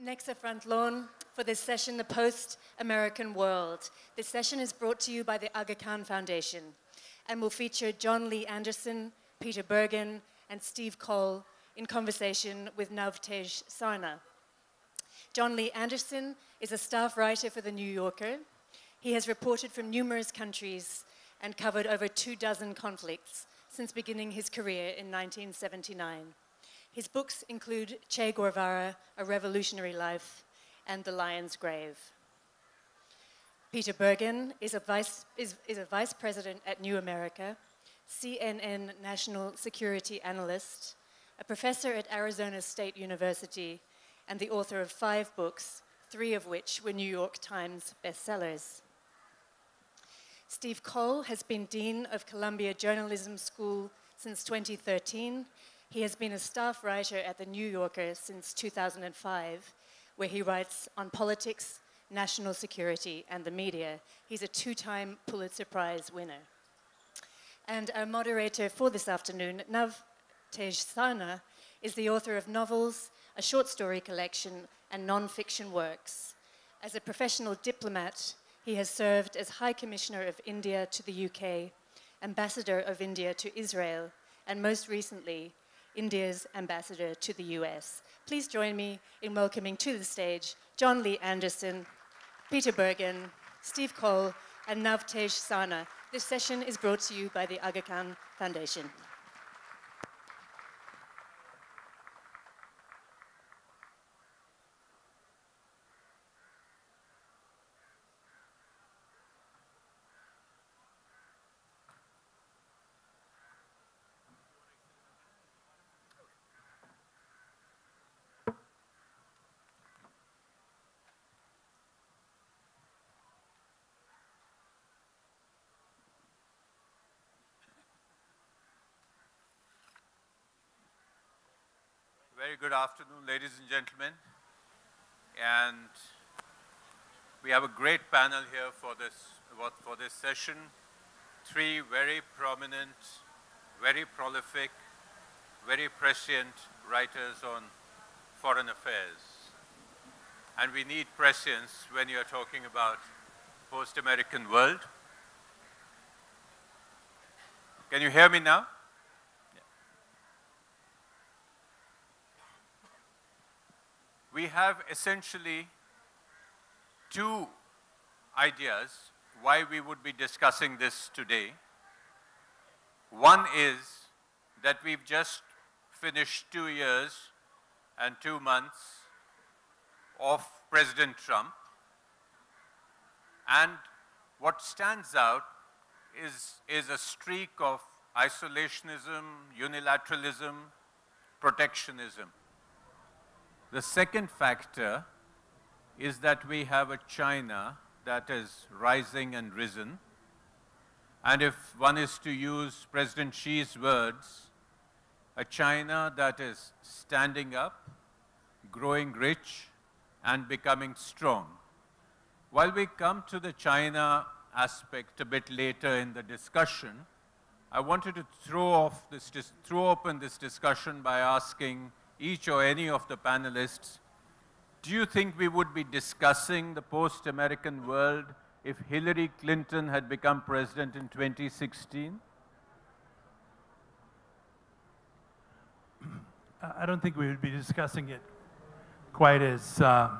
Next, a front lawn for this session, the Post-American World. This session is brought to you by the Aga Khan Foundation and will feature Jon Lee Anderson, Peter Bergen, and Steve Coll in conversation with Navtej Sarna. Jon Lee Anderson is a staff writer for The New Yorker. He has reported from numerous countries and covered over 24 conflicts since beginning his career in 1979. His books include Che Guevara, A Revolutionary Life, and The Lion's Grave. Peter Bergen is a vice president at New America, CNN national security analyst, a professor at Arizona State University, and the author of 5 books, 3 of which were New York Times bestsellers. Steve Coll has been Dean of Columbia Journalism School since 2013. He has been a staff writer at The New Yorker since 2005, where he writes on politics, national security, and the media. He's a 2-time Pulitzer Prize winner. And our moderator for this afternoon, Navtej Sarna, is the author of novels, a short story collection, and non-fiction works. As a professional diplomat, he has served as High Commissioner of India to the UK, Ambassador of India to Israel, and most recently, India's ambassador to the US. Please join me in welcoming to the stage Jon Lee Anderson, Peter Bergen, Steve Coll, and Navtej Sarna. This session is brought to you by the Aga Khan Foundation. Very good afternoon, ladies and gentlemen. And we have a great panel here for this session. 3 very prominent, very prolific, very prescient writers on foreign affairs. And we need prescience when you're talking about post-American world. Can you hear me now? We have essentially 2 ideas why we would be discussing this today. One is that we've just finished 2 years and 2 months of President Trump. And what stands out is a streak of isolationism, unilateralism, protectionism. The second factor is that we have a China that is rising and risen. And if one is to use President Xi's words, a China that is standing up, growing rich, and becoming strong. While we come to the China aspect a bit later in the discussion, I wanted to throw open this discussion by asking each or any of the panelists, do you think we would be discussing the post-American world if Hillary Clinton had become president in 2016? I don't think we would be discussing it quite as, I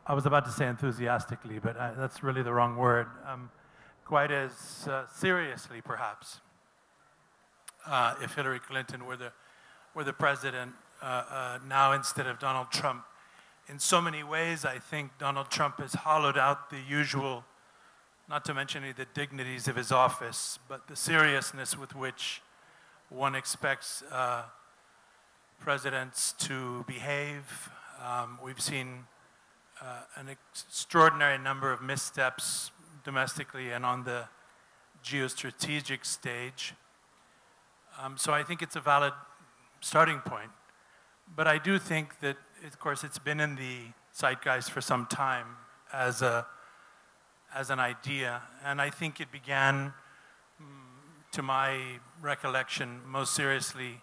was about to say enthusiastically, but that's really the wrong word, quite as seriously perhaps, if Hillary Clinton were the president now instead of Donald Trump. In so many ways, I think Donald Trump has hollowed out the usual, not to mention any of the dignities of his office, but the seriousness with which one expects presidents to behave. We've seen an extraordinary number of missteps domestically and on the geostrategic stage. So I think it's a valid starting point. But I do think that, of course, it's been in the zeitgeist for some time as an idea. And I think it began, to my recollection, most seriously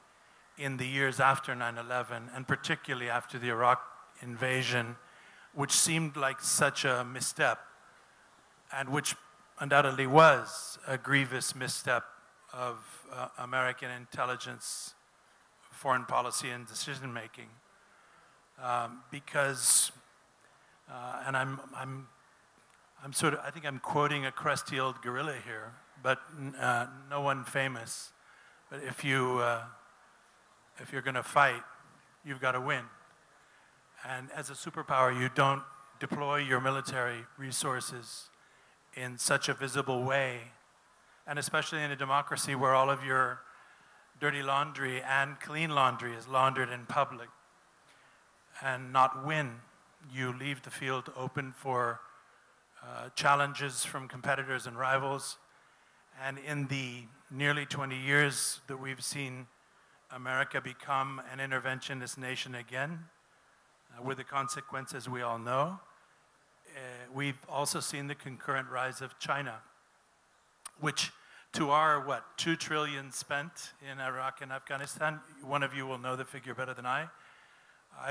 in the years after 9/11, and particularly after the Iraq invasion, which seemed like such a misstep, and which undoubtedly was a grievous misstep of American intelligence, foreign policy, and decision-making. Because, and I think I'm quoting a crusty old guerrilla here, but no one famous. But if you're going to fight, you've got to win. And as a superpower, you don't deploy your military resources in such a visible way, and especially in a democracy where all of your dirty laundry and clean laundry is laundered in public, and not win. You leave the field open for challenges from competitors and rivals. And in the nearly 20 years that we've seen America become an interventionist nation again, with the consequences we all know, we've also seen the concurrent rise of China, which to our, 2 trillion spent in Iraq and Afghanistan, one of you will know the figure better than I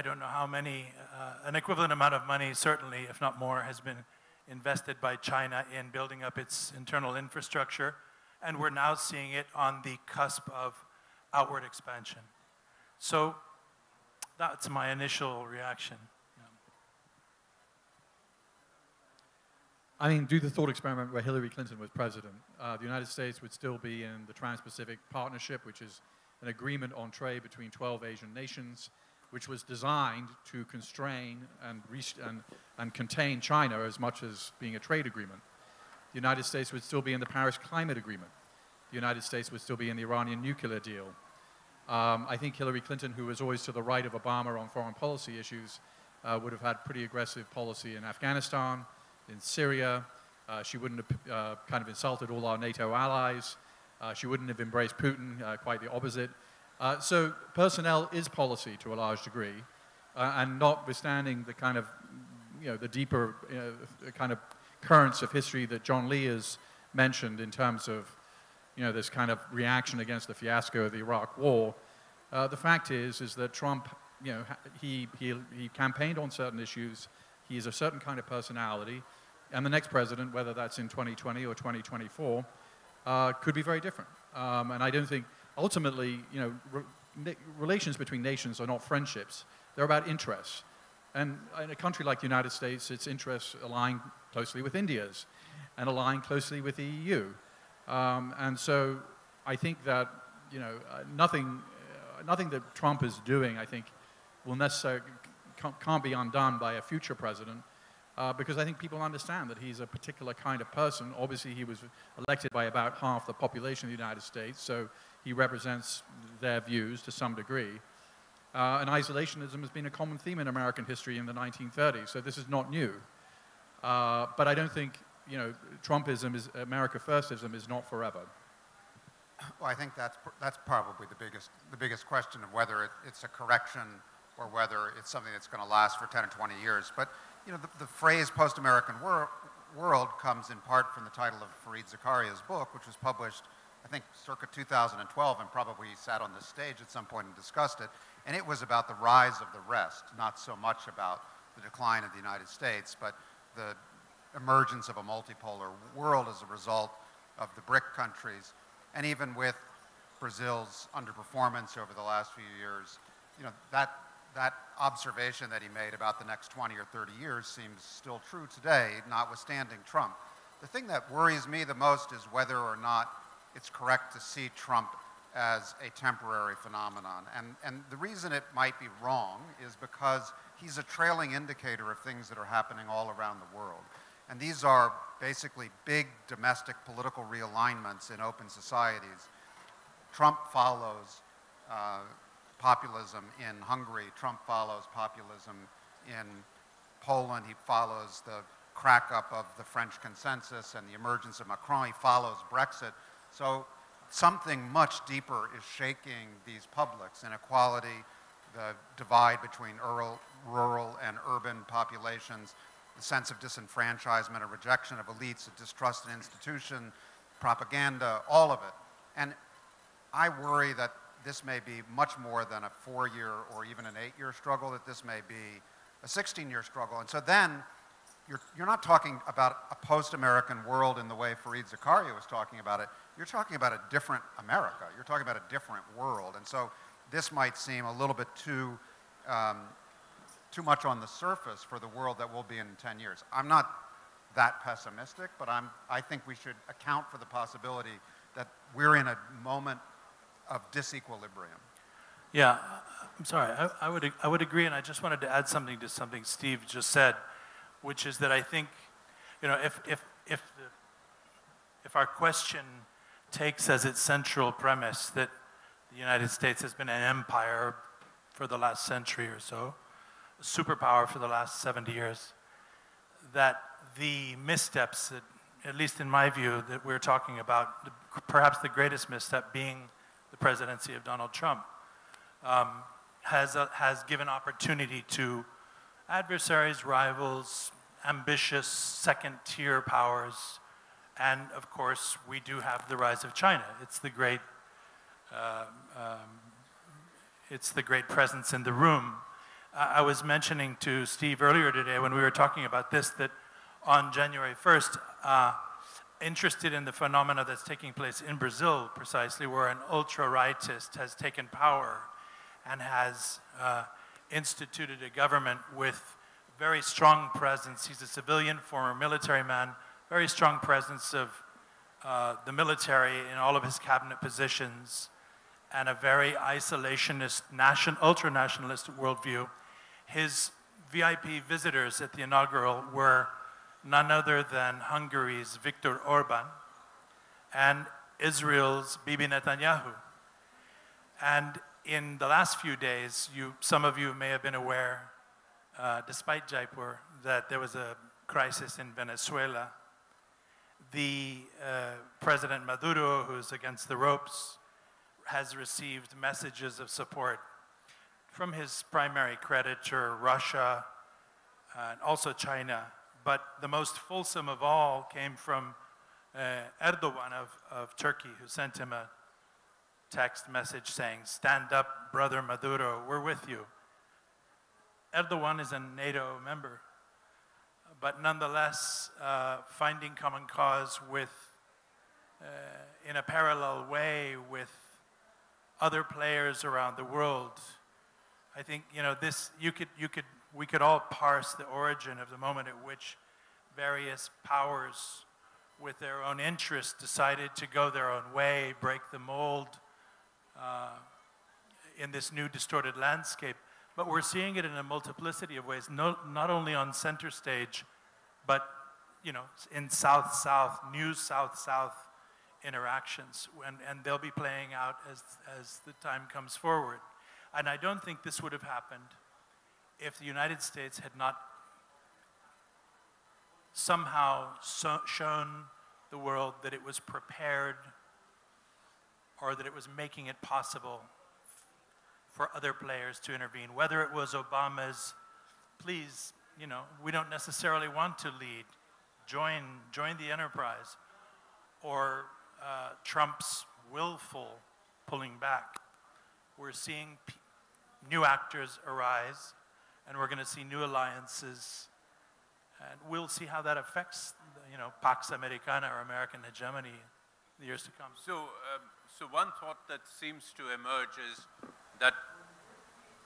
don't know how many, an equivalent amount of money, certainly, if not more, has been invested by China in building up its internal infrastructure, and we're now seeing it on the cusp of outward expansion. So that's my initial reaction. I mean, do the thought experiment where Hillary Clinton was president. The United States would still be in the Trans-Pacific Partnership, which is an agreement on trade between 12 Asian nations, which was designed to constrain and contain China as much as being a trade agreement. The United States would still be in the Paris Climate Agreement. The United States would still be in the Iranian nuclear deal. I think Hillary Clinton, who was always to the right of Obama on foreign policy issues, would have had pretty aggressive policy in Afghanistan, in Syria. She wouldn't have kind of insulted all our NATO allies. She wouldn't have embraced Putin, quite the opposite. So personnel is policy to a large degree, and notwithstanding the kind of, the deeper kind of currents of history that Jon Lee has mentioned in terms of, this kind of reaction against the fiasco of the Iraq War. The fact is that Trump, he campaigned on certain issues. He is a certain kind of personality, and the next president, whether that's in 2020 or 2024, could be very different. And I don't think, ultimately, relations between nations are not friendships. They're about interests. And in a country like the United States, its interests align closely with India's and align closely with the EU. And so I think that, nothing that Trump is doing, I think, will necessarily, can't be undone by a future president, because I think people understand that he's a particular kind of person. Obviously, he was elected by about half the population of the United States, so he represents their views to some degree. And isolationism has been a common theme in American history in the 1930s, so this is not new. But I don't think, Trumpism, America Firstism is not forever. Well, I think that's probably the biggest question of whether it's a correction or whether it's something that's going to last for 10 or 20 years. But the phrase post-American world comes in part from the title of Fareed Zakaria's book, which was published, I think, circa 2012, and probably sat on this stage at some point and discussed it. And it was about the rise of the rest, not so much about the decline of the United States, but the emergence of a multipolar world as a result of the BRIC countries. And even with Brazil's underperformance over the last few years, that observation that he made about the next 20 or 30 years seems still true today, notwithstanding Trump. The thing that worries me the most is whether or not it's correct to see Trump as a temporary phenomenon. And the reason it might be wrong is because he's a trailing indicator of things that are happening all around the world. And these are basically big domestic political realignments in open societies. Trump follows populism in Hungary. Trump follows populism in Poland. He follows the crack-up of the French consensus and the emergence of Macron. He follows Brexit. So something much deeper is shaking these publics: inequality, the divide between rural and urban populations, the sense of disenfranchisement, a rejection of elites, a distrust in institution, propaganda, all of it. And I worry that this may be much more than a 4-year or even an 8-year struggle, that this may be a 16-year struggle. And so then you're not talking about a post-American world in the way Fareed Zakaria was talking about it. You're talking about a different America. You're talking about a different world. And so this might seem a little bit too much on the surface for the world that will be in 10 years. I'm not that pessimistic, but I think we should account for the possibility that we're in a moment of disequilibrium. Yeah, I'm sorry. I would agree, and I just wanted to add something to something Steve just said, which is that I think, you know, if our question takes as its central premise that the United States has been an empire for the last century or so, a superpower for the last 70 years, that the missteps that, at least in my view, that we're talking about, perhaps the greatest misstep being the presidency of Donald Trump, has given opportunity to adversaries, rivals, ambitious second-tier powers, and of course, we do have the rise of China. It's the great presence in the room. I was mentioning to Steve earlier today when we were talking about this that on January 1st, interested in the phenomena that's taking place in Brazil, precisely, where an ultra-rightist has taken power and has instituted a government with very strong presence. He's a civilian, former military man, very strong presence of the military in all of his cabinet positions, and a very isolationist, ultra-nationalist worldview. His VIP visitors at the inaugural were none other than Hungary's Viktor Orban and Israel's Bibi Netanyahu. And in the last few days, some of you may have been aware, despite Jaipur, that there was a crisis in Venezuela. The President Maduro, who's against the ropes, has received messages of support from his primary creditor, Russia, and also China. But the most fulsome of all came from Erdogan of Turkey, who sent him a text message saying, "Stand up, brother Maduro, we're with you." Erdogan is a NATO member, but nonetheless finding common cause with, in a parallel way with other players around the world. I think, you know, we could all parse the origin of the moment at which various powers with their own interests decided to go their own way, break the mold in this new distorted landscape. But we're seeing it in a multiplicity of ways, not only on center stage, but, you know, in South-South, new South-South interactions, and they'll be playing out as the time comes forward. And I don't think this would have happened if the United States had not somehow shown the world that it was prepared, or that it was making it possible for other players to intervene. Whether it was Obama's, please, you know, we don't necessarily want to lead, join the enterprise, or Trump's willful pulling back. We're seeing new actors arise, and we're going to see new alliances, and we'll see how that affects, you know, Pax Americana, or American hegemony, in the years to come. So one thought that seems to emerge is that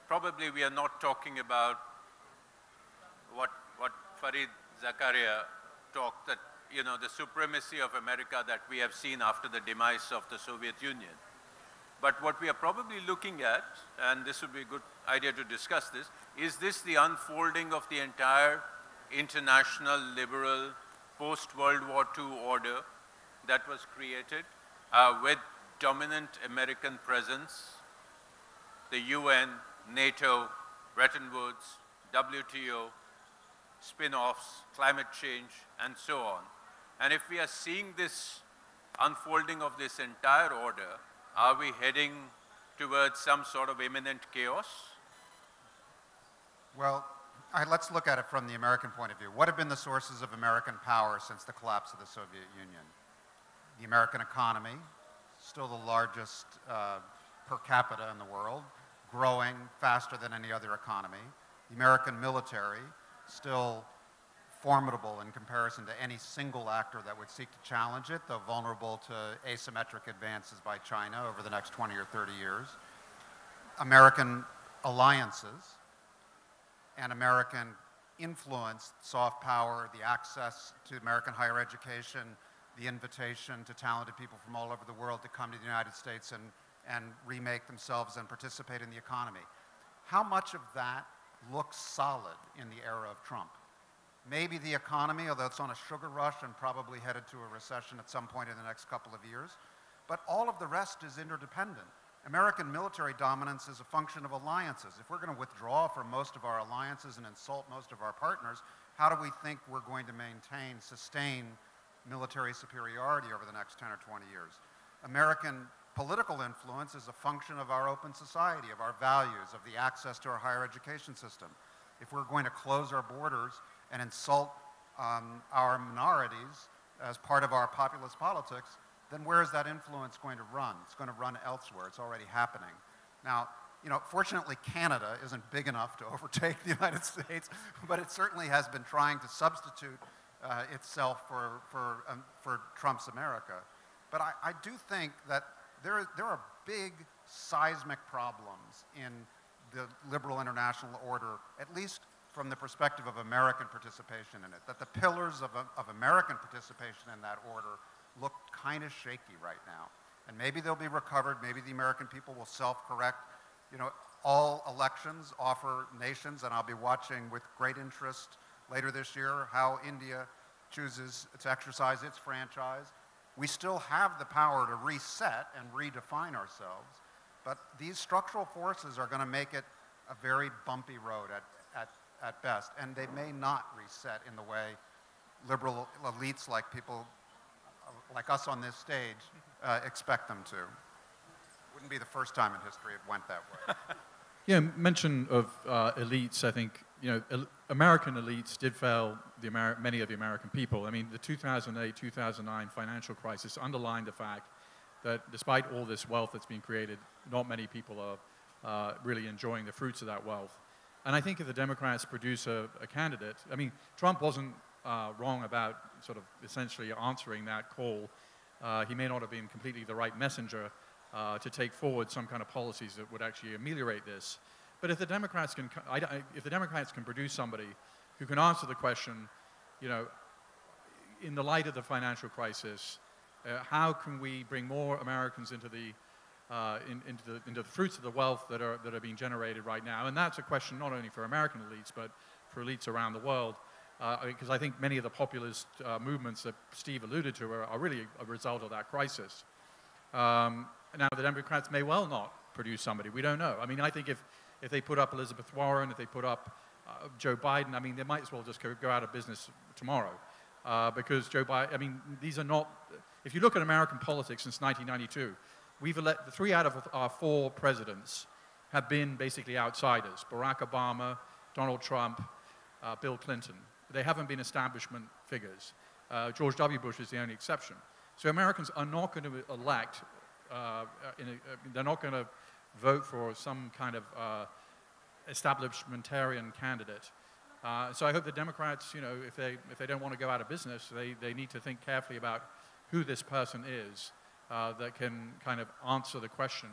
probably we are not talking about what Fareed Zakaria talked, that, you know, the supremacy of America that we have seen after the demise of the Soviet Union. But what we are probably looking at, and this would be a good idea to discuss this, is this the unfolding of the entire international liberal post-World War II order that was created with dominant American presence, the UN, NATO, Bretton Woods, WTO, spin-offs, climate change, and so on. And if we are seeing this unfolding of this entire order, are we heading towards some sort of imminent chaos? Well, let's look at it from the American point of view. What have been the sources of American power since the collapse of the Soviet Union? The American economy, still the largest per capita in the world, growing faster than any other economy. The American military, still formidable in comparison to any single actor that would seek to challenge it, though vulnerable to asymmetric advances by China over the next 20 or 30 years. American alliances and American influence, soft power, the access to American higher education, the invitation to talented people from all over the world to come to the United States and remake themselves and participate in the economy. How much of that looks solid in the era of Trump? Maybe the economy, although it's on a sugar rush and probably headed to a recession at some point in the next couple of years. But all of the rest is interdependent. American military dominance is a function of alliances. If we're going to withdraw from most of our alliances and insult most of our partners, how do we think we're going to maintain, sustain military superiority over the next 10 or 20 years? American political influence is a function of our open society, of our values, of the access to our higher education system. If we're going to close our borders and insult our minorities as part of our populist politics, then where is that influence going to run? It's going to run elsewhere. It's already happening. Now, you know, fortunately, Canada isn't big enough to overtake the United States, but it certainly has been trying to substitute itself for Trump's America. But I do think that there are big seismic problems in the liberal international order, at least from the perspective of American participation in it, that the pillars of American participation in that order look kind of shaky right now. And maybe they'll be recovered, maybe the American people will self-correct. You know, all elections offer nations, and I'll be watching with great interest later this year how India chooses to exercise its franchise. We still have the power to reset and redefine ourselves, but these structural forces are going to make it a very bumpy road at best, and they may not reset in the way liberal elites like people like us on this stage expect them to. Wouldn't be the first time in history it went that way. Yeah, mention of elites, I think, you know, American elites did fail many of the American people. I mean, the 2008-2009 financial crisis underlined the fact that despite all this wealth that's been created, not many people are really enjoying the fruits of that wealth. And I think if the Democrats produce a candidate, I mean, Trump wasn't wrong about sort of essentially answering that call. He may not have been completely the right messenger to take forward some kind of policies that would actually ameliorate this. But if the Democrats can produce somebody who can answer the question, you know, in the light of the financial crisis, how can we bring more Americans into the fruits of the wealth that are being generated right now? And that's a question not only for American elites, but for elites around the world. Because I think many of the populist movements that Steve alluded to are really a result of that crisis. Now, the Democrats may well not produce somebody. We don't know. I mean, I think if they put up Elizabeth Warren, if they put up Joe Biden, I mean, they might as well just go out of business tomorrow. Because Joe Biden, I mean, these are not, if you look at American politics since 1992, we've elected 3 out of our 4 presidents have been basically outsiders. Barack Obama, Donald Trump, Bill Clinton. They haven't been establishment figures. George W. Bush is the only exception. So Americans are not going to elect, they're not going to vote for some kind of establishmentarian candidate. So I hope the Democrats, you know, if they don't want to go out of business, they need to think carefully about who this person is that can kind of answer the question,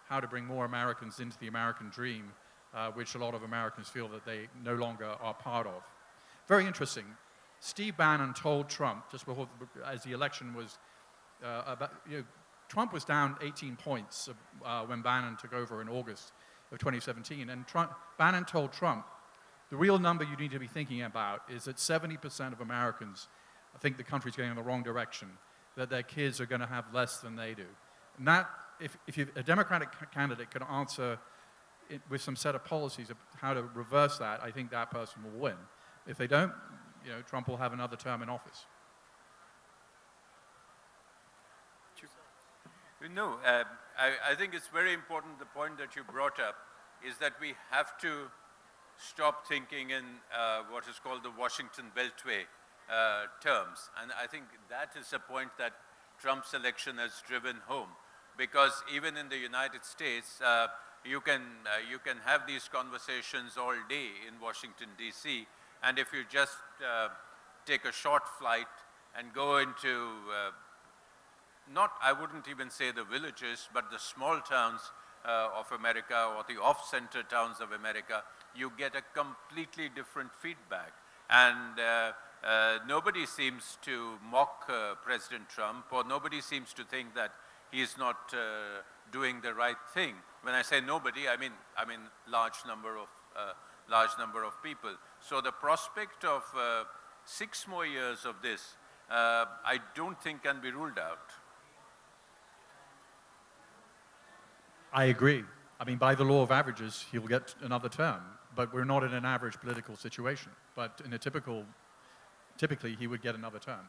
how to bring more Americans into the American dream, which a lot of Americans feel that they no longer are part of. Very interesting. Steve Bannon told Trump, just before, as the election was Trump was down 18 points when Bannon took over in August of 2017, and Bannon told Trump, the real number you need to be thinking about is that 70% of Americans think the country's going in the wrong direction, that their kids are going to have less than they do. And that, if a Democratic candidate can answer it with some set of policies of how to reverse that, I think that person will win. If they don't, you know, Trump will have another term in office. No, I think it's very important, the point that you brought up, is that we have to stop thinking in what is called the Washington Beltway terms. And I think that is a point that Trump's election has driven home. Because even in the United States, you can have these conversations all day in Washington, D.C., and if you just take a short flight and go into, I wouldn't even say the villages, but the small towns of America or the off-center towns of America, you get a completely different feedback. And nobody seems to mock President Trump, or nobody seems to think that he's not doing the right thing. When I say nobody, I mean large number of people. So the prospect of 6 more years of this, I don't think can be ruled out. I agree. I mean, by the law of averages, he'll get another term, but we're not in an average political situation. But in a typically, he would get another term.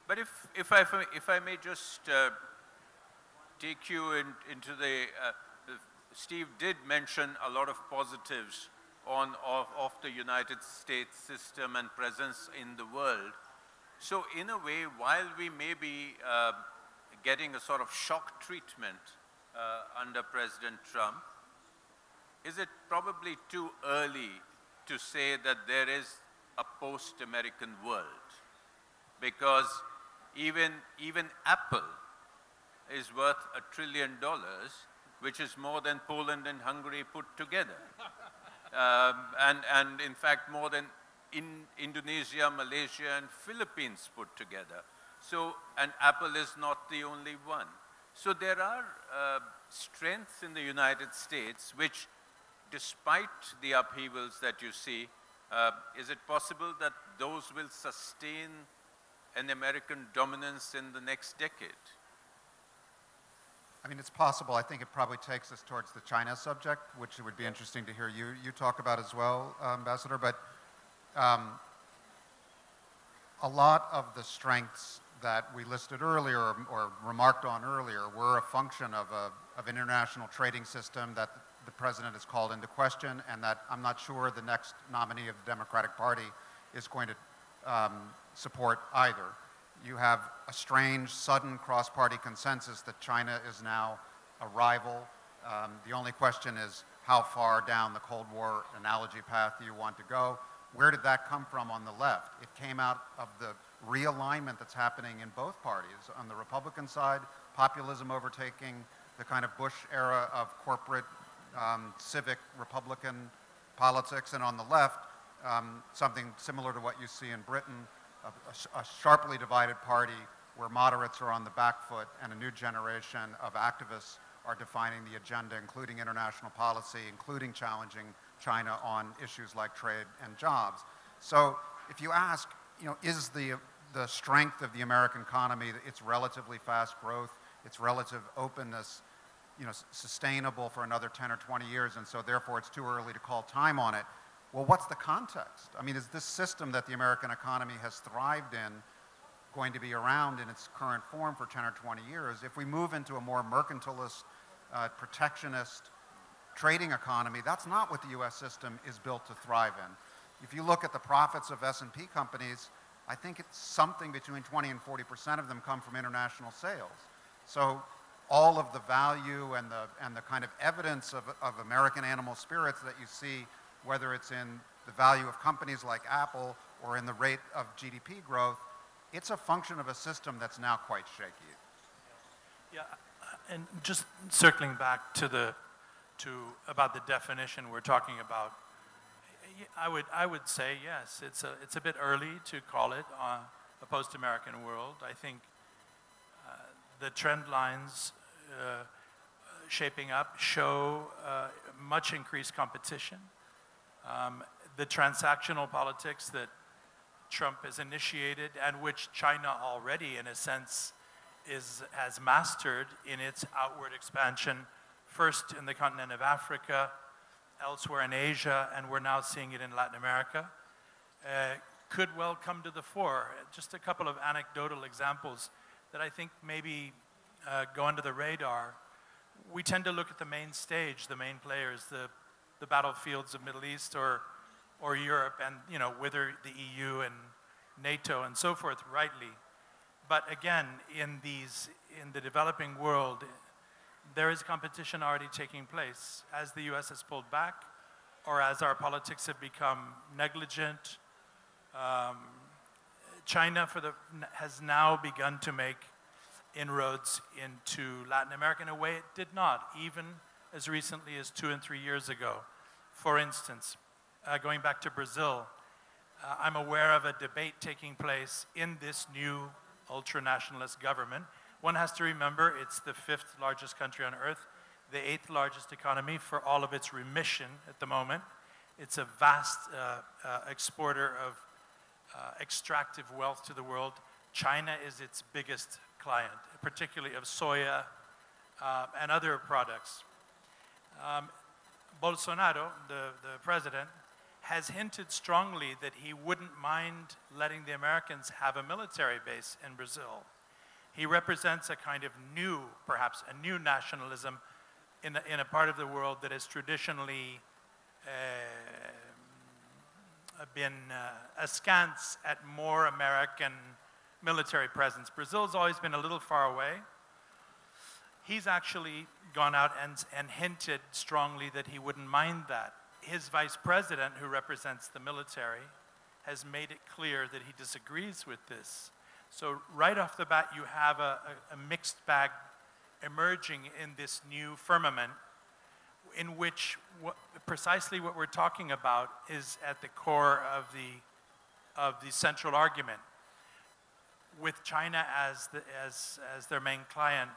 But if I may just take you into the, Steve did mention a lot of positives of the United States system and presence in the world. So in a way, while we may be getting a sort of shock treatment under President Trump, is it probably too early to say that there is a post-American world? Because even Apple is worth $1 trillion, which is more than Poland and Hungary put together. And in fact, more than Indonesia, Malaysia, and Philippines put together. So, and Apple is not the only one. So there are strengths in the United States which, despite the upheavals that you see, is it possible that those will sustain an American dominance in the next decade? I mean, it's possible. I think it probably takes us towards the China subject, which would be interesting to hear you talk about as well, Ambassador. But a lot of the strengths that we listed earlier or remarked on earlier were a function of an international trading system that the president has called into question, and that I'm not sure the next nominee of the Democratic Party is going to support either. You have a strange, sudden cross-party consensus that China is now a rival. The only question is how far down the Cold War analogy path do you want to go? Where did that come from on the left? It came out of the realignment that's happening in both parties. On the Republican side, populism overtaking the kind of Bush era of corporate, civic Republican politics, and on the left, something similar to what you see in Britain, a sharply divided party where moderates are on the back foot and a new generation of activists are defining the agenda, including international policy, including challenging China on issues like trade and jobs. So if you ask, is the strength of the American economy, its relatively fast growth, its relative openness, sustainable for another 10 or 20 years, and so therefore it's too early to call time on it? Well, what's the context? I mean, is this system that the American economy has thrived in going to be around in its current form for 10 or 20 years? If we move into a more mercantilist, protectionist trading economy, that's not what the U.S. system is built to thrive in. If you look at the profits of S&P companies, I think it's something between 20 and 40% of them come from international sales. So all of the value and the kind of evidence of American animal spirits that you see, whether it's in the value of companies like Apple or in the rate of GDP growth, it's a function of a system that's now quite shaky. Yeah, and just circling back to about the definition we're talking about, I would say yes, it's a bit early to call it a post-American world. I think the trend lines shaping up show much increased competition. The transactional politics that Trump has initiated and which China already, in a sense, has mastered in its outward expansion, first in the continent of Africa, elsewhere in Asia, and we're now seeing it in Latin America, could well come to the fore. Just a couple of anecdotal examples that I think maybe go under the radar. We tend to look at the main stage, the main players, the battlefields of Middle East or Europe, and whether the EU and NATO and so forth, rightly. But again, in the developing world, there is competition already taking place as the US has pulled back or as our politics have become negligent. China has now begun to make inroads into Latin America in a way it did not, even as recently as 2 and 3 years ago. For instance, going back to Brazil, I'm aware of a debate taking place in this new ultra-nationalist government. One has to remember it's the 5th largest country on earth, the 8th largest economy for all of its remission at the moment. It's a vast exporter of extractive wealth to the world. China is its biggest client, particularly of soya and other products. Bolsonaro, the president, has hinted strongly that he wouldn't mind letting the Americans have a military base in Brazil. He represents a kind of new, perhaps a new nationalism in a part of the world that has traditionally been askance at more American military presence. Brazil's always been a little far away. He's actually gone out and hinted strongly that he wouldn't mind that. His vice president, who represents the military, has made it clear that he disagrees with this. So right off the bat, you have a mixed bag emerging in this new firmament in which precisely what we're talking about is at the core of the central argument. With China as their main client,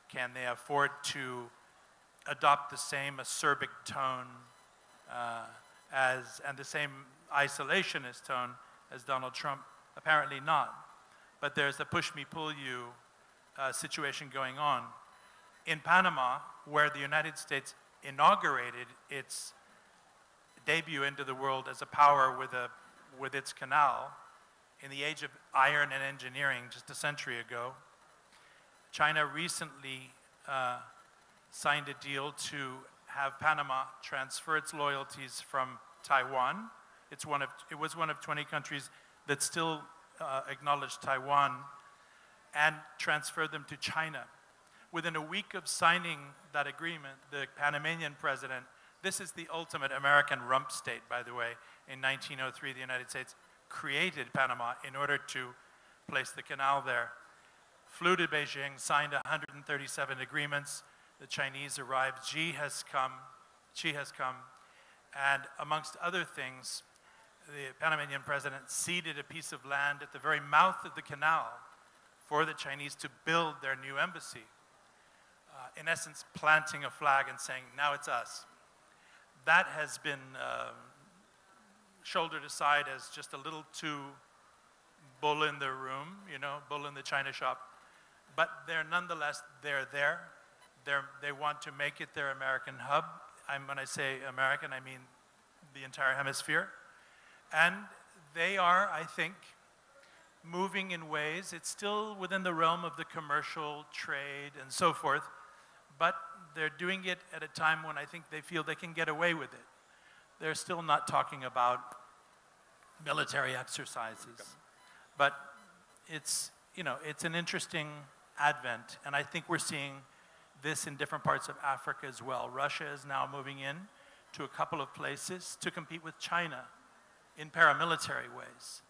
can they afford to adopt the same acerbic tone and the same isolationist tone as Donald Trump? Apparently not. But there's a push-me-pull-you situation going on. In Panama, where the United States inaugurated its debut into the world as a power with its canal, in the age of iron and engineering just a century ago, China recently signed a deal to have Panama transfer its loyalties from Taiwan. It was one of 20 countries that still acknowledged Taiwan, and transfer them to China. Within a week of signing that agreement, the Panamanian president, this is the ultimate American rump state, by the way. In 1903, the United States created Panama in order to place the canal there. Flew to Beijing, signed 137 agreements. The Chinese arrived. Xi has come, and amongst other things, the Panamanian president ceded a piece of land at the very mouth of the canal for the Chinese to build their new embassy. In essence, planting a flag and saying, now it's us. That has been shouldered aside as just a little too bull in the room, bull in the China shop. But nonetheless, they're there. They want to make it their American hub. When I say American, I mean the entire hemisphere. And they are, I think, moving in ways, it's still within the realm of the commercial trade and so forth, but they're doing it at a time when I think they feel they can get away with it. They're still not talking about military exercises. But it's an interesting advent, and I think we're seeing this in different parts of Africa as well. Russia is now moving in to a couple of places to compete with China in paramilitary ways.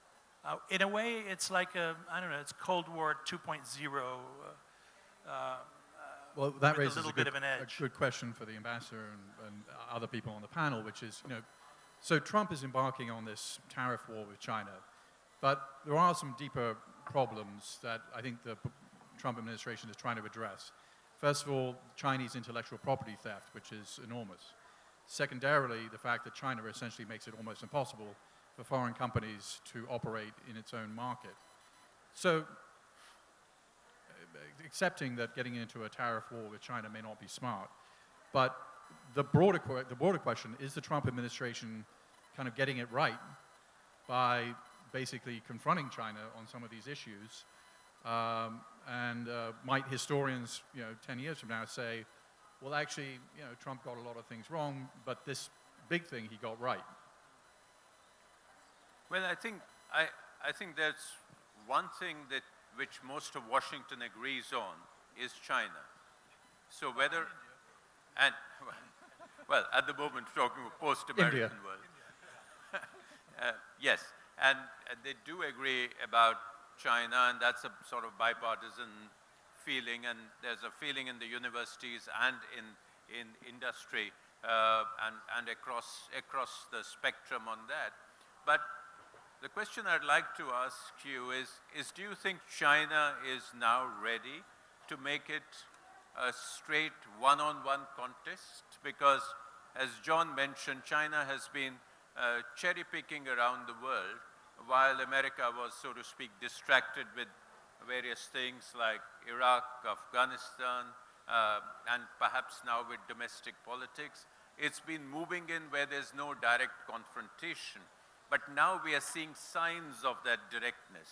In a way, it's like it's Cold War 2.0. Well, that raises a good question for the ambassador and other people on the panel, which is, so Trump is embarking on this tariff war with China, but there are some deeper problems that I think the Trump administration is trying to address. First of all, Chinese intellectual property theft, which is enormous. Secondarily, the fact that China essentially makes it almost impossible for foreign companies to operate in its own market. So, accepting that getting into a tariff war with China may not be smart, but the broader question is the Trump administration kind of getting it right by basically confronting China on some of these issues, and might historians, 10 years from now say, well, actually, Trump got a lot of things wrong, but this big thing he got right. Well, I think there's one thing which most of Washington agrees on is China. So whether, and well, at the moment talking of post-American world. Yes, and they do agree about China, and that's a sort of bipartisan feeling, and there's a feeling in the universities and in industry and across the spectrum on that. But the question I'd like to ask you is do you think China is now ready to make it a straight one-on-one contest? Because as John mentioned, China has been cherry-picking around the world while America was, so to speak, distracted with various things like Iraq, Afghanistan, and perhaps now with domestic politics. It's been moving in where there's no direct confrontation. But now we are seeing signs of that directness.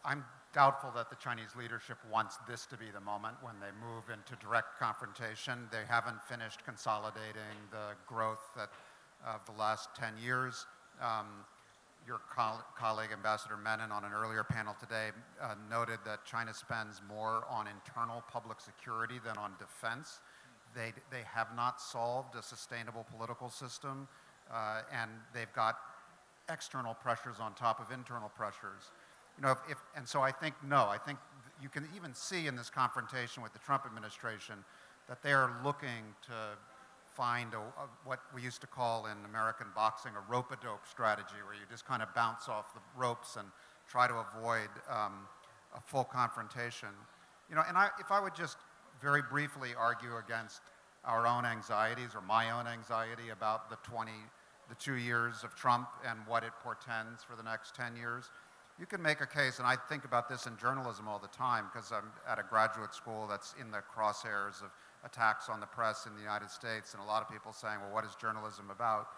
I'm doubtful that the Chinese leadership wants this to be the moment when they move into direct confrontation. They haven't finished consolidating the growth of the last 10 years. Your colleague, Ambassador Menon, on an earlier panel today noted that China spends more on internal public security than on defense. They have not solved a sustainable political system, and they've got external pressures on top of internal pressures. You know, and so I think, no, I think you can even see in this confrontation with the Trump administration that they are looking to find what we used to call in American boxing a rope-a-dope strategy, where you just kind of bounce off the ropes and try to avoid a full confrontation. You know, and if I would just very briefly argue against our own anxieties, or my own anxiety about the 2 years of Trump and what it portends for the next 10 years, you can make a case, and I think about this in journalism all the time because I'm at a graduate school that's in the crosshairs of attacks on the press in the United States, and a lot of people saying, well, what is journalism about?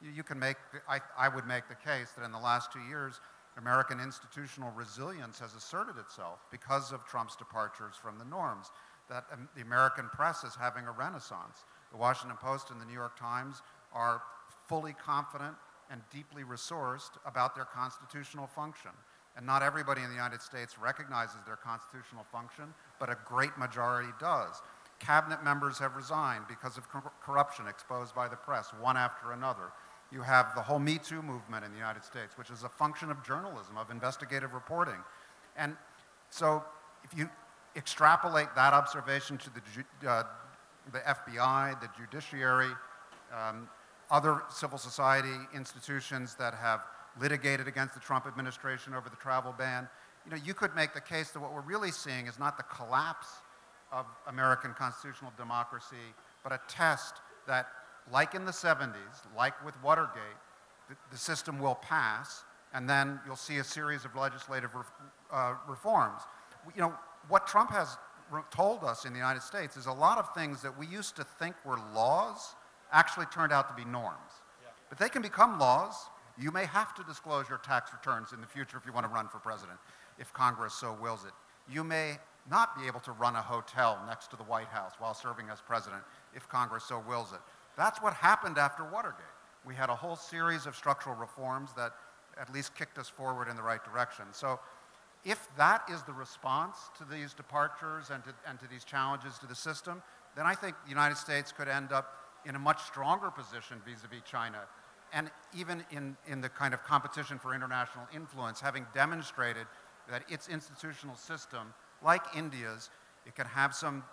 You can make, I would make the case that in the last 2 years, American institutional resilience has asserted itself because of Trump's departures from the norms, that the American press is having a renaissance. The Washington Post and the New York Times are fully confident and deeply resourced about their constitutional function. And not everybody in the United States recognizes their constitutional function, but a great majority does. Cabinet members have resigned because of corruption exposed by the press, one after another. You have the whole Me Too movement in the United States, which is a function of journalism, of investigative reporting. And so if you extrapolate that observation to the FBI, the judiciary, other civil society institutions that have litigated against the Trump administration over the travel ban, you know, you could make the case that what we're really seeing is not the collapse of American constitutional democracy, but a test that, like in the 70s, like with Watergate, the system will pass, and then you'll see a series of legislative reforms. You know, what Trump has told us in the United States is a lot of things that we used to think were laws actually turned out to be norms. Yeah. But they can become laws. You may have to disclose your tax returns in the future if you want to run for president, if Congress so wills it. You may not be able to run a hotel next to the White House while serving as president if Congress so wills it. That's what happened after Watergate. We had a whole series of structural reforms that at least kicked us forward in the right direction. So if that is the response to these departures and to these challenges to the system, then I think the United States could end up in a much stronger position vis-a-vis China, and even in the kind of competition for international influence, having demonstrated that its institutional system, like India's, it can have some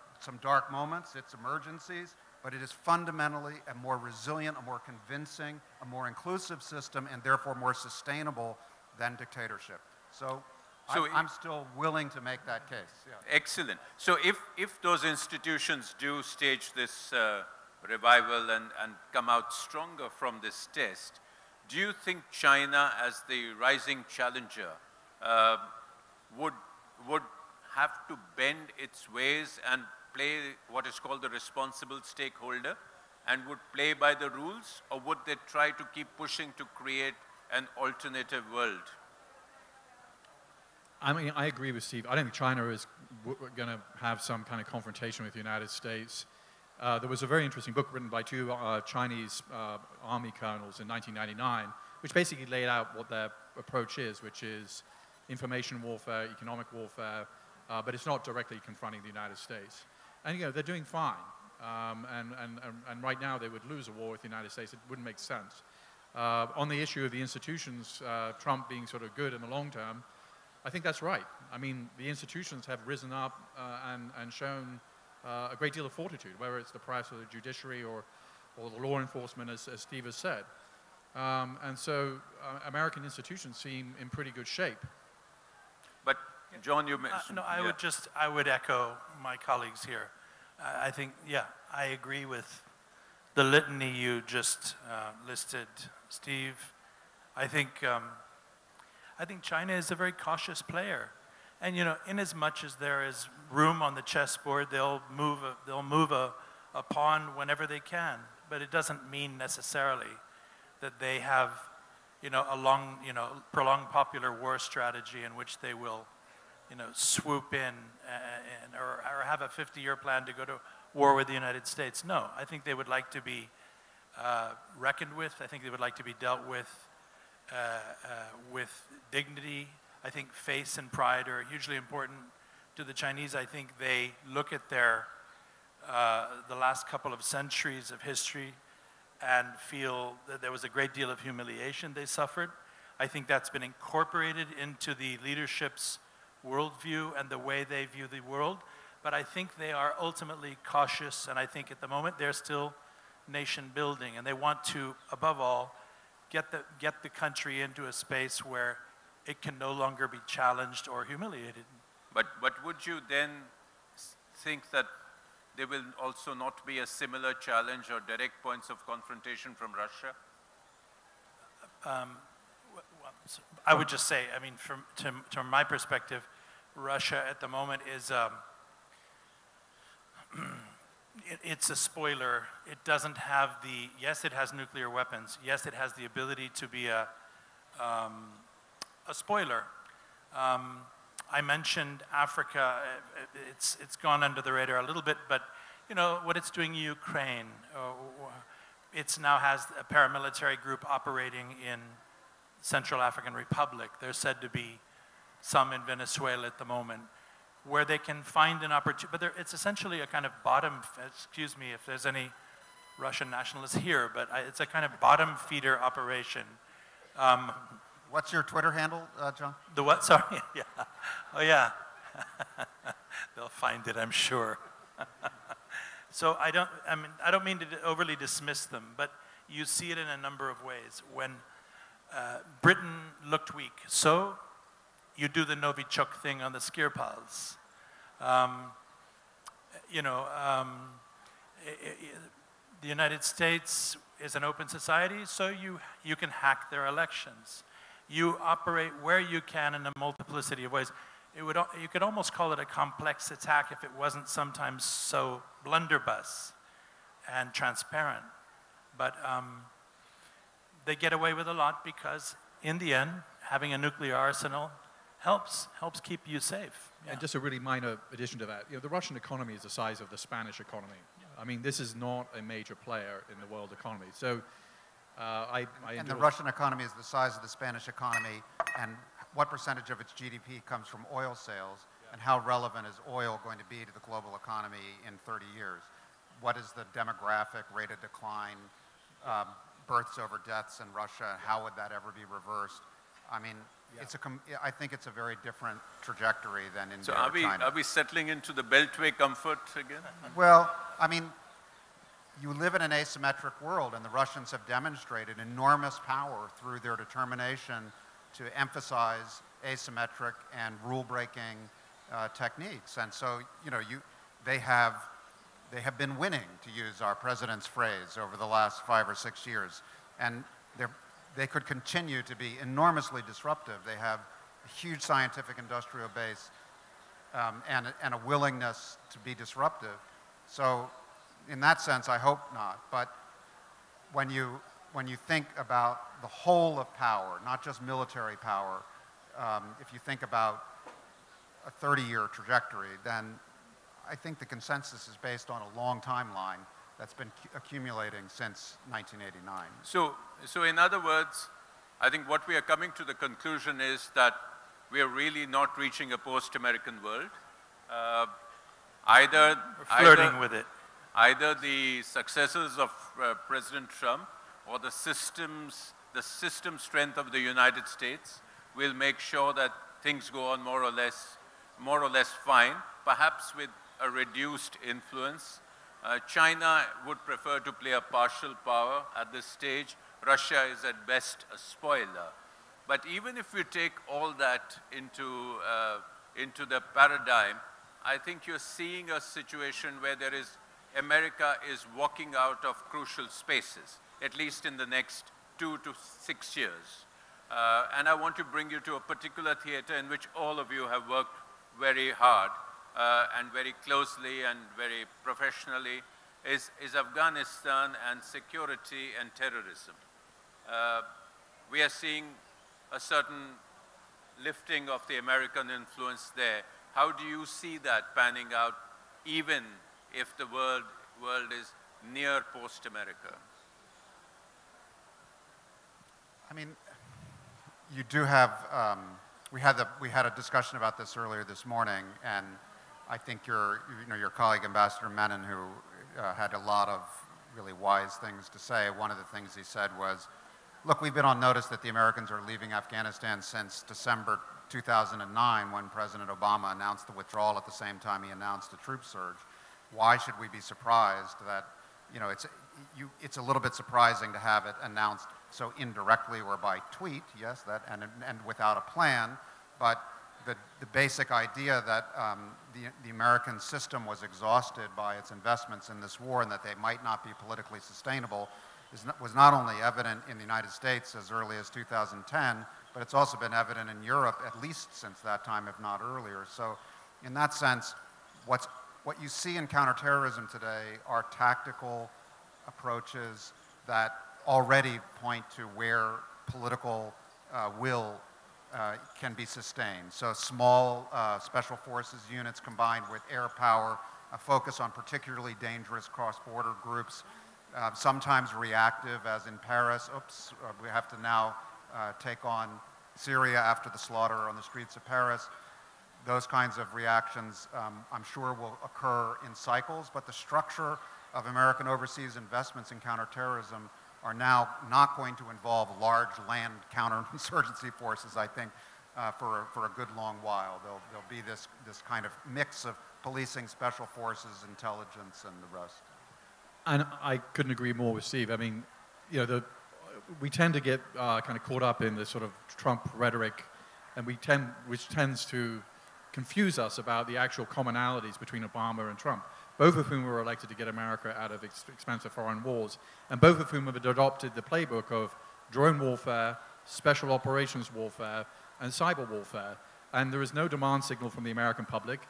dark moments, its emergencies, but it is fundamentally a more resilient, a more convincing, a more inclusive system, and therefore more sustainable than dictatorship. So I'm still willing to make that case. Yeah. Excellent. So if those institutions do stage this revival and come out stronger from this test, do you think China, as the rising challenger, would have to bend its ways and play what is called the responsible stakeholder, and would play by the rules, or would they try to keep pushing to create an alternative world? I mean, I agree with Steve. I don't think China is going to have some kind of confrontation with the United States. There was a very interesting book written by two Chinese army colonels in 1999, which basically laid out what their approach is, which is information warfare, economic warfare, but it's not directly confronting the United States. And they're doing fine. And right now they would lose a war with the United States. It wouldn't make sense. On the issue of the institutions, Trump being sort of good in the long term, I think that's right. I mean, the institutions have risen up and shown a great deal of fortitude, whether it's the press or the judiciary or the law enforcement, as Steve has said. And so American institutions seem in pretty good shape. But John, you mentioned... No, I would echo my colleagues here. I think, yeah, I agree with the litany you just listed, Steve. I think China is a very cautious player, and in as much as there is room on the chessboard, they'll move a pawn whenever they can. But it doesn't mean necessarily that they have, a long, prolonged popular war strategy in which they will, swoop in or have a 50-year plan to go to war with the United States. No, I think they would like to be reckoned with. I think they would like to be dealt with dignity. I think face and pride are hugely important to the Chinese. I think they look at the last couple of centuries of history and feel that there was a great deal of humiliation they suffered. I think that's been incorporated into the leadership's worldview and the way they view the world. But I think they are ultimately cautious, and I think at the moment they're still nation building, and they want to, above all, get the country into a space where it can no longer be challenged or humiliated. But would you then think that there will also not be a similar challenge or direct points of confrontation from Russia? I would just say, I mean, from my perspective, Russia at the moment is, it's a spoiler. It doesn't have yes, it has nuclear weapons. Yes, it has the ability to be a spoiler. I mentioned Africa. It's gone under the radar a little bit, but what it's doing in Ukraine. It now has a paramilitary group operating in Central African Republic. There's said to be some in Venezuela at the moment, where they can find an opportunity. But it's essentially a kind of bottom. Excuse me if there's any Russian nationalists here, but it's a kind of bottom feeder operation. What's your Twitter handle, John? The what? Sorry. Yeah. Oh yeah. They'll find it, I'm sure. So I don't mean to overly dismiss them, but you see it in a number of ways. When Britain looked weak, so you do the Novichok thing on the skier paths. The United States is an open society, so you can hack their elections. You operate where you can in a multiplicity of ways. You could almost call it a complex attack if it wasn't sometimes so blunderbuss and transparent. But they get away with a lot because, in the end, having a nuclear arsenal helps keep you safe. Yeah. And just a really minor addition to that, the Russian economy is the size of the Spanish economy. Yeah. I mean, this is not a major player in the world economy. So and the Russian economy is the size of the Spanish economy, and what percentage of its GDP comes from oil sales, and how relevant is oil going to be to the global economy in 30 years? What is the demographic rate of decline, births over deaths in Russia? How would that ever be reversed? I mean, I think it's a very different trajectory than India or China. So are we settling into the Beltway comfort again? Well, I mean, you live in an asymmetric world, and the Russians have demonstrated enormous power through their determination to emphasize asymmetric and rule-breaking techniques. And so, they have been winning, to use our president's phrase, over the last 5 or 6 years. And they could continue to be enormously disruptive. They have a huge scientific industrial base and a willingness to be disruptive. So in that sense, I hope not. But when you think about the whole of power, not just military power, if you think about a 30-year trajectory, then I think the consensus is based on a long timeline that's been accumulating since 1989. So in other words, I think what we are coming to the conclusion is that we are really not reaching a post-American world. Either flirting with it. Either the successors of President Trump or the system strength of the United States will make sure that things go on more or less fine, perhaps with a reduced influence. China would prefer to play a partial power at this stage. Russia is at best a spoiler. But even if we take all that into the paradigm, I think you're seeing a situation where America is walking out of crucial spaces, at least in the next 2 to 6 years. And I want to bring you to a particular theater in which all of you have worked very hard and very closely and very professionally, is Afghanistan and security and terrorism. We are seeing a certain lifting of the American influence there. How do you see that panning out, even if the world is near post-America? I mean, you do have, we had a discussion about this earlier this morning, and I think your colleague Ambassador Menon, who had a lot of really wise things to say, one of the things he said was, look, we've been on notice that the Americans are leaving Afghanistan since December 2009, when President Obama announced the withdrawal at the same time he announced a troop surge. Why should we be surprised that, it's a little bit surprising to have it announced so indirectly or by tweet, yes, and without a plan, but the basic idea that the American system was exhausted by its investments in this war and that they might not be politically sustainable was not only evident in the United States as early as 2010, but it's also been evident in Europe at least since that time, if not earlier. So in that sense, what you see in counterterrorism today are tactical approaches that already point to where political will can be sustained. So small special forces units combined with air power, a focus on particularly dangerous cross-border groups, sometimes reactive, as in Paris. Oops, we have to now take on Syria after the slaughter on the streets of Paris. Those kinds of reactions, I'm sure, will occur in cycles, but the structure of American overseas investments in counterterrorism are now not going to involve large land counterinsurgency forces, I think, for a good long while. There'll be this kind of mix of policing, special forces, intelligence, and the rest. And I couldn't agree more with Steve. I mean, we tend to get kind of caught up in this sort of Trump rhetoric, and which tends to confuse us about the actual commonalities between Obama and Trump, both of whom were elected to get America out of expensive foreign wars, and both of whom have adopted the playbook of drone warfare, special operations warfare, and cyber warfare. And there is no demand signal from the American public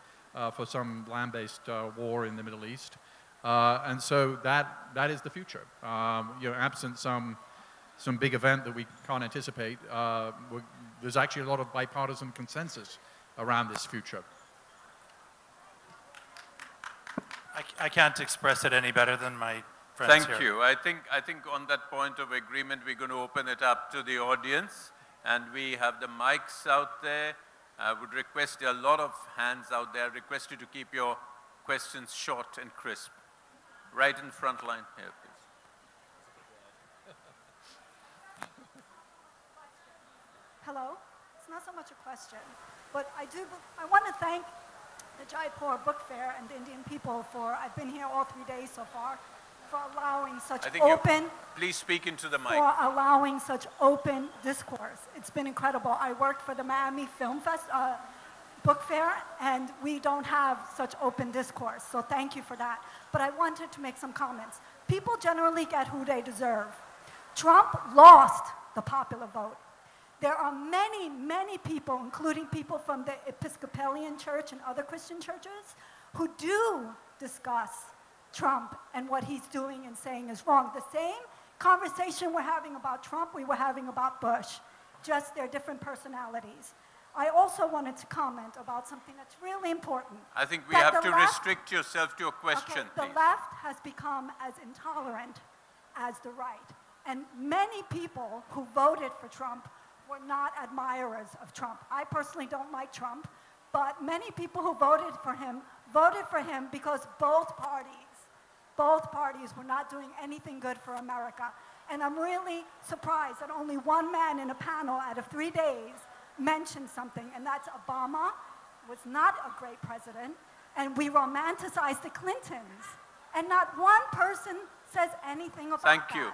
for some land-based war in the Middle East. And so that is the future. Absent some big event that we can't anticipate, there's actually a lot of bipartisan consensus around this future. I can't express it any better than my friends here. Thank you. I think on that point of agreement, we're going to open it up to the audience, and we have the mics out there. I would request, there are a lot of hands out there. I request you to keep your questions short and crisp. Right in front line here, please. Hello. It's not so much a question, but I want to thank the Jaipur Book Fair and the Indian people I've been here all 3 days so far, for allowing such please speak into the mic. For allowing such open discourse. It's been incredible. I worked for the Miami Book Fair, and we don't have such open discourse, so thank you for that. But I wanted to make some comments. People generally get who they deserve. Trump lost the popular vote. There are many, many people, including people from the Episcopalian Church and other Christian churches, who do discuss Trump and what he's doing and saying is wrong. The same conversation we're having about Trump, we were having about Bush, just their different personalities. I also wanted to comment about something that's really important. I think we have to restrict yourself to a question, please. The left has become as intolerant as the right. And many people who voted for Trump were not admirers of Trump. I personally don't like Trump, but many people who voted for him because both parties were not doing anything good for America. And I'm really surprised that only one man in a panel out of 3 days mentioned something, and that's Obama was not a great president, and we romanticize the Clintons. And not one person says anything about that. Thank you.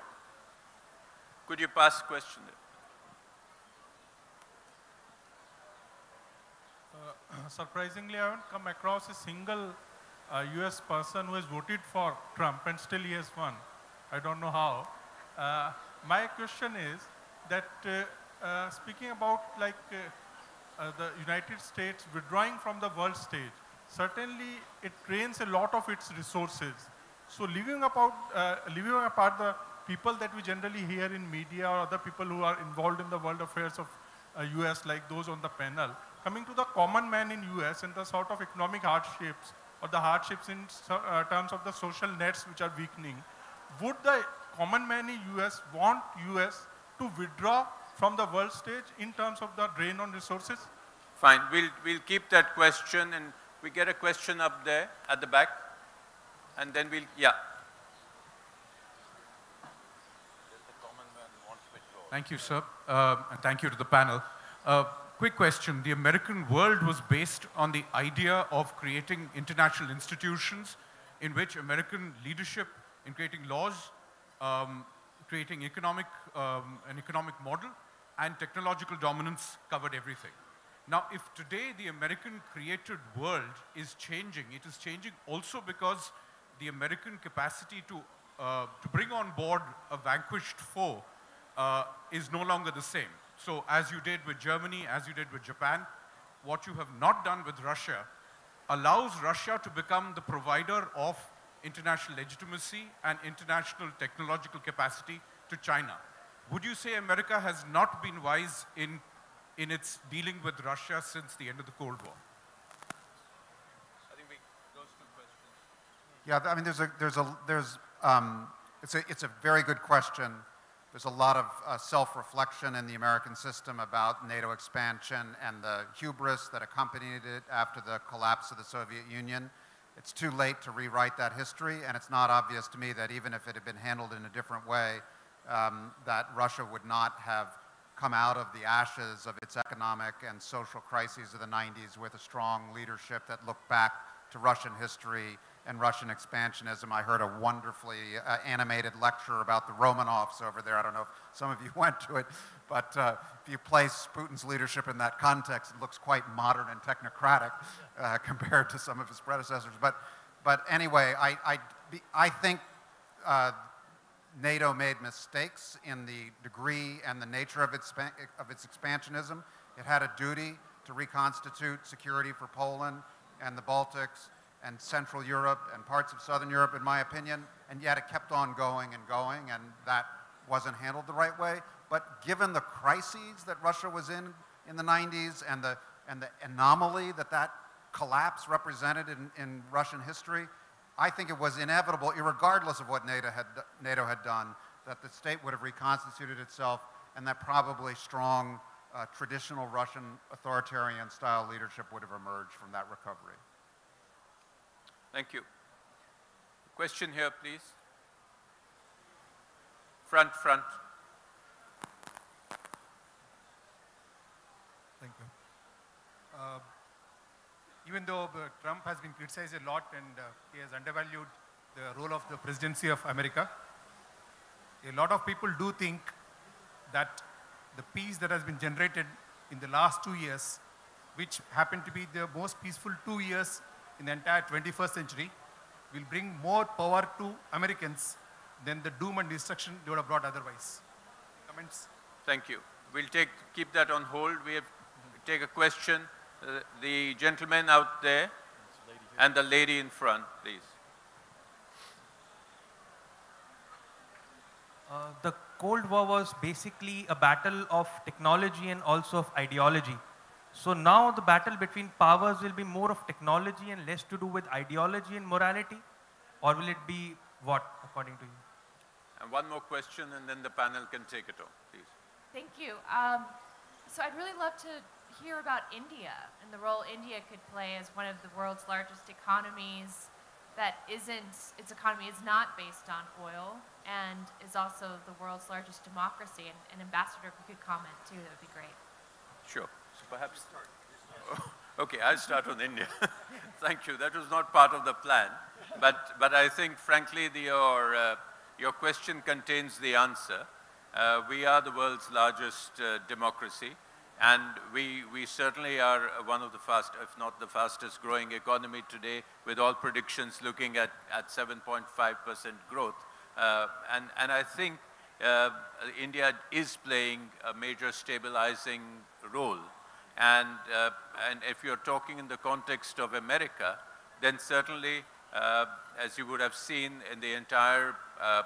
Could you pass the question? Surprisingly, I haven't come across a single US person who has voted for Trump and still he has won. I don't know how. My question is that speaking about the United States withdrawing from the world stage, certainly it drains a lot of its resources. So leaving apart the people that we generally hear in media or other people who are involved in the world affairs of US, like those on the panel, coming to the common man in US and the sort of economic hardships or the hardships in terms of the social nets which are weakening, would the common man in US want US to withdraw from the world stage in terms of the drain on resources? Fine, we'll keep that question, and we get a question up there at the back, and then yeah. Thank you, sir, and thank you to the panel. Quick question. The American world was based on the idea of creating international institutions in which American leadership in creating laws, creating an economic model, and technological dominance covered everything. Now, if today the American created world is changing, it is changing also because the American capacity to bring on board a vanquished foe is no longer the same. So as you did with Germany, as you did with Japan, what you have not done with Russia allows Russia to become the provider of international legitimacy and international technological capacity to China. Would you say America has not been wise in its dealing with Russia since the end of the Cold War? I think those two questions. Yeah, I mean, it's a very good question. There's a lot of self-reflection in the American system about NATO expansion and the hubris that accompanied it after the collapse of the Soviet Union. It's too late to rewrite that history, and it's not obvious to me that even if it had been handled in a different way, that Russia would not have come out of the ashes of its economic and social crises of the 90s with a strong leadership that looked back to Russian history and Russian expansionism. I heard a wonderfully animated lecture about the Romanovs over there. I don't know if some of you went to it, but if you place Putin's leadership in that context, it looks quite modern and technocratic compared to some of his predecessors. But anyway, I think NATO made mistakes in the degree and the nature of its expansionism. It had a duty to reconstitute security for Poland and the Baltics and Central Europe and parts of Southern Europe, in my opinion, and yet it kept on going, and that wasn't handled the right way. But given the crises that Russia was in the 90s and the anomaly that collapse represented in Russian history, I think it was inevitable, irregardless of what NATO had done, that the state would have reconstituted itself and that probably strong traditional Russian authoritarian-style leadership would have emerged from that recovery. Thank you. Question here, please. Front. Thank you. Even though Trump has been criticized a lot and he has undervalued the role of the presidency of America, a lot of people do think that the peace that has been generated in the last 2 years, which happened to be the most peaceful 2 years in the entire 21st century, will bring more power to Americans than the doom and destruction they would have brought otherwise. Comments? Thank you. We'll keep that on hold. Take a question. The gentleman out there and the lady in front, please. The Cold War was basically a battle of technology and also of ideology. So now the battle between powers will be more of technology and less to do with ideology and morality? Or will it be what, according to you? And one more question, and then the panel can take it on, please. Thank you. So I'd really love to hear about India and the role India could play as one of the world's largest economies that its economy is not based on oil and is also the world's largest democracy. And Ambassador, if you could comment too, that would be great. Sure. So perhaps okay, I'll start on India. Thank you. That was not part of the plan, but I think, frankly, your question contains the answer. We are the world's largest democracy, and we certainly are one of the if not the fastest growing economy today, with all predictions looking at 7.5% growth. And I think India is playing a major stabilizing role. And if you're talking in the context of America, then certainly, as you would have seen in the entire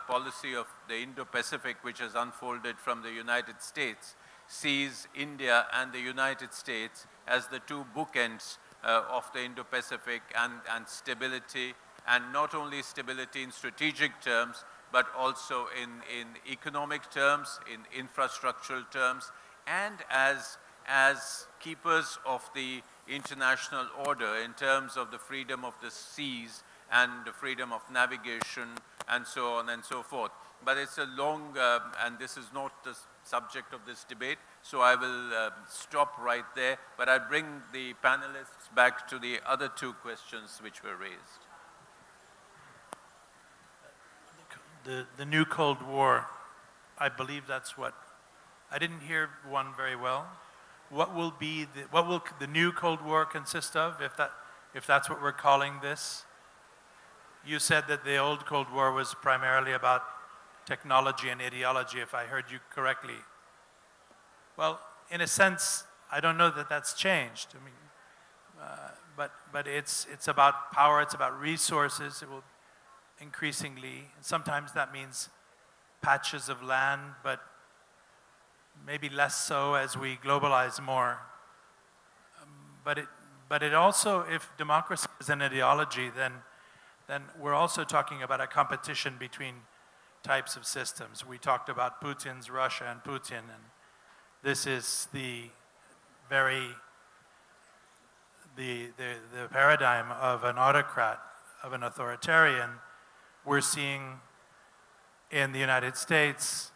policy of the Indo-Pacific, which has unfolded from the United States, sees India and the United States as the two bookends of the Indo-Pacific and stability, and not only stability in strategic terms, but also in economic terms, in infrastructural terms, and as keepers of the international order in terms of the freedom of the seas and the freedom of navigation and so on and so forth. But it's a long, and this is not the subject of this debate, so I will stop right there, but I bring the panelists back to the other two questions which were raised. The new Cold War, I believe that's what, I didn't hear one very well. What will the new Cold War consist of, if that's what we're calling this? You said that the old Cold War was primarily about technology and ideology, if I heard you correctly. Well, in a sense, I don't know that that's changed. I mean, but it's about power, it's about resources. It will increasingly, sometimes that means patches of land, but maybe less so as we globalize more. But it also, if democracy is an ideology, then we're also talking about a competition between types of systems. We talked about Putin's Russia and Putin, and this is the paradigm of an autocrat, of an authoritarian. We're seeing in the United States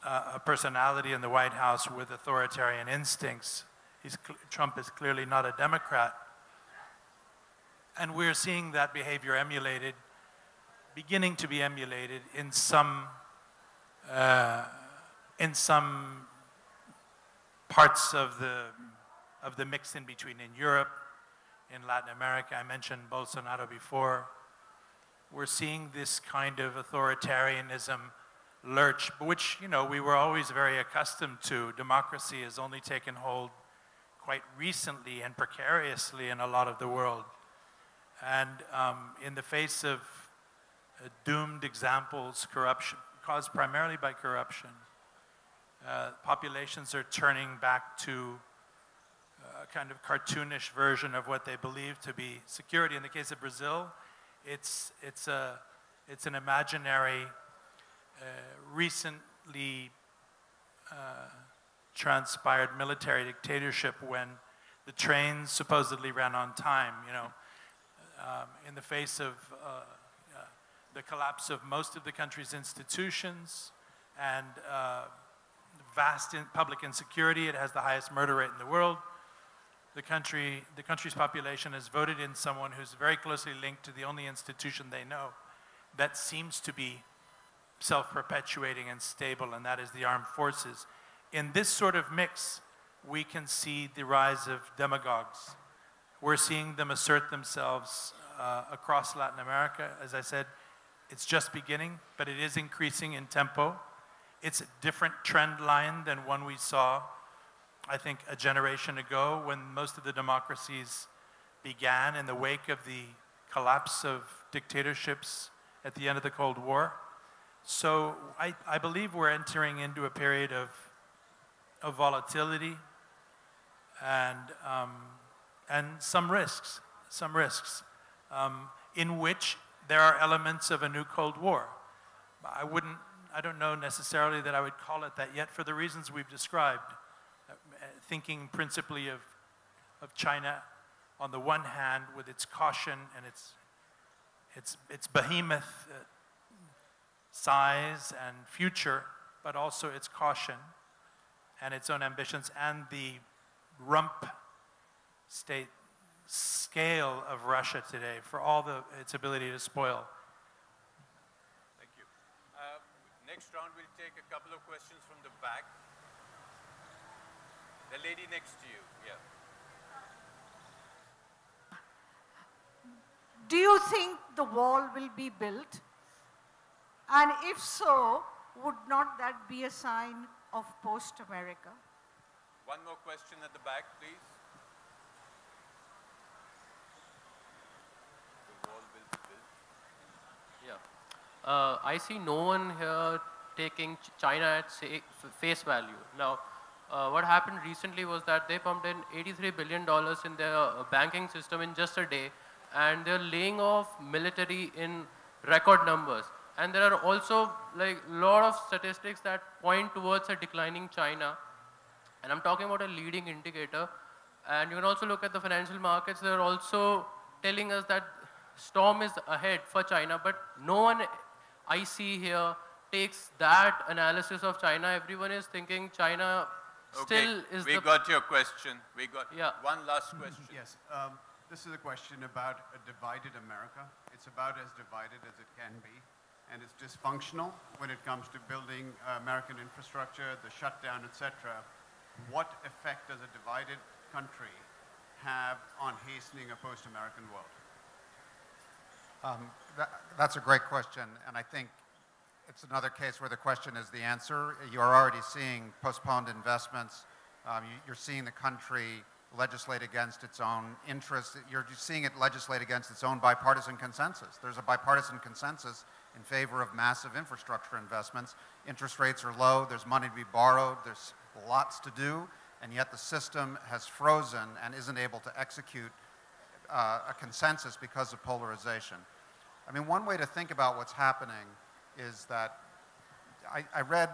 a personality in the White House with authoritarian instincts. Trump is clearly not a Democrat. And we're seeing that behavior emulated, beginning to be emulated in some parts of the mix in between, in Europe, in Latin America. I mentioned Bolsonaro before. We're seeing this kind of authoritarianism lurch, which, you know, we were always very accustomed to. Democracy has only taken hold quite recently and precariously in a lot of the world. And in the face of doomed examples, corruption, caused primarily by corruption, populations are turning back to a kind of cartoonish version of what they believe to be security. In the case of Brazil, it's an imaginary, recently transpired military dictatorship when the trains supposedly ran on time. You know, in the face of the collapse of most of the country's institutions and vast public insecurity, it has the highest murder rate in the world. The country's population has voted in someone who's very closely linked to the only institution they know that seems to be self-perpetuating and stable, and that is the armed forces. In this sort of mix, we can see the rise of demagogues. We're seeing them assert themselves across Latin America. As I said, it's just beginning, but it is increasing in tempo. It's a different trend line than one we saw, I think, a generation ago, when most of the democracies began in the wake of the collapse of dictatorships at the end of the Cold War. So I believe we're entering into a period of volatility and some risks, in which there are elements of a new Cold War. I don't know necessarily that I would call it that yet, for the reasons we've described. thinking principally of China on the one hand with its caution and its behemoth size and future, but also its caution and its own ambitions and the rump state scale of Russia today for all its ability to spoil. Thank you. Next round, we'll take a couple of questions from the back. The lady next to you, yeah. Do you think the wall will be built? And if so, would not that be a sign of post-America? One more question at the back, please. The wall will be built. Yeah. I see no one here taking China at face value. Now, what happened recently was that they pumped in $83 billion in their banking system in just a day, and they're laying off military in record numbers. And there are also like a lot of statistics that point towards a declining China. And I'm talking about a leading indicator. And you can also look at the financial markets. They're also telling us that storm is ahead for China, but no one I see here takes that analysis of China. Everyone is thinking China still is we got your question. We got one last question. Yes. This is a question about a divided America. It's about as divided as it can be. And it's dysfunctional when it comes to building American infrastructure, the shutdown, etc. What effect does a divided country have on hastening a post-American world? That's a great question, and I think it's another case where the question is the answer. You're already seeing postponed investments. You're seeing the country legislate against its own interests. You're seeing it legislate against its own bipartisan consensus. There's a bipartisan consensus in favor of massive infrastructure investments. Interest rates are low, there's money to be borrowed, there's lots to do, and yet the system has frozen and isn't able to execute a consensus because of polarization. I mean, one way to think about what's happening is that I read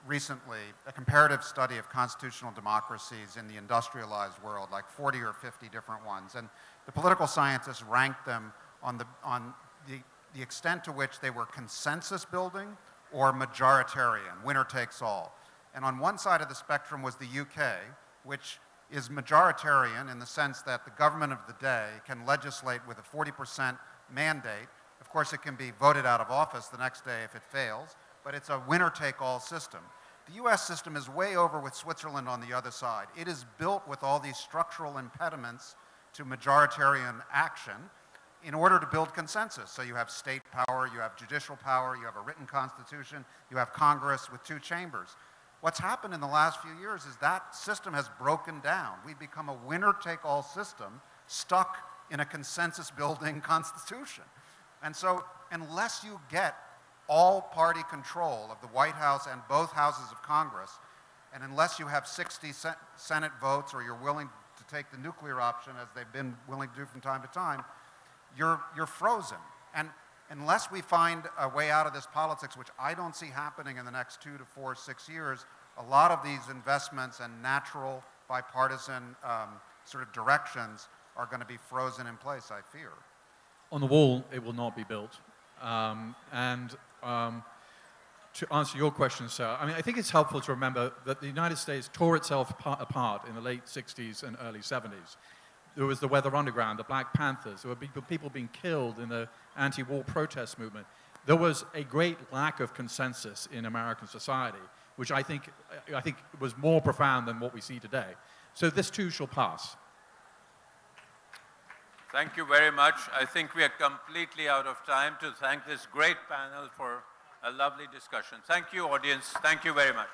recently a comparative study of constitutional democracies in the industrialized world, like 40 or 50 different ones, and the political scientists ranked them on the extent to which they were consensus building or majoritarian, winner takes all. And on one side of the spectrum was the UK, which is majoritarian in the sense that the government of the day can legislate with a 40% mandate. Of course, it can be voted out of office the next day if it fails, but it's a winner-take-all system. The US system is way over with Switzerland on the other side. It is built with all these structural impediments to majoritarian action in order to build consensus. So you have state power, you have judicial power, you have a written constitution, you have Congress with two chambers. What's happened in the last few years is that system has broken down. We've become a winner-take-all system stuck in a consensus-building constitution. And so unless you get all-party control of the White House and both houses of Congress, and unless you have 60 Senate votes or you're willing to take the nuclear option, as they've been willing to do from time to time, you're frozen. And unless we find a way out of this politics, which I don't see happening in the next 2 to 4, 6 years, a lot of these investments and natural bipartisan sort of directions are going to be frozen in place, I fear. On the wall, it will not be built. To answer your question, sir, I mean, I think it's helpful to remember that the United States tore itself apart in the late 60s and early 70s. There was the Weather Underground, the Black Panthers. There were people being killed in the anti-war protest movement. There was a great lack of consensus in American society, which I think was more profound than what we see today. So this too shall pass. Thank you very much. I think we are completely out of time to thank this great panel for a lovely discussion. Thank you, audience. Thank you very much.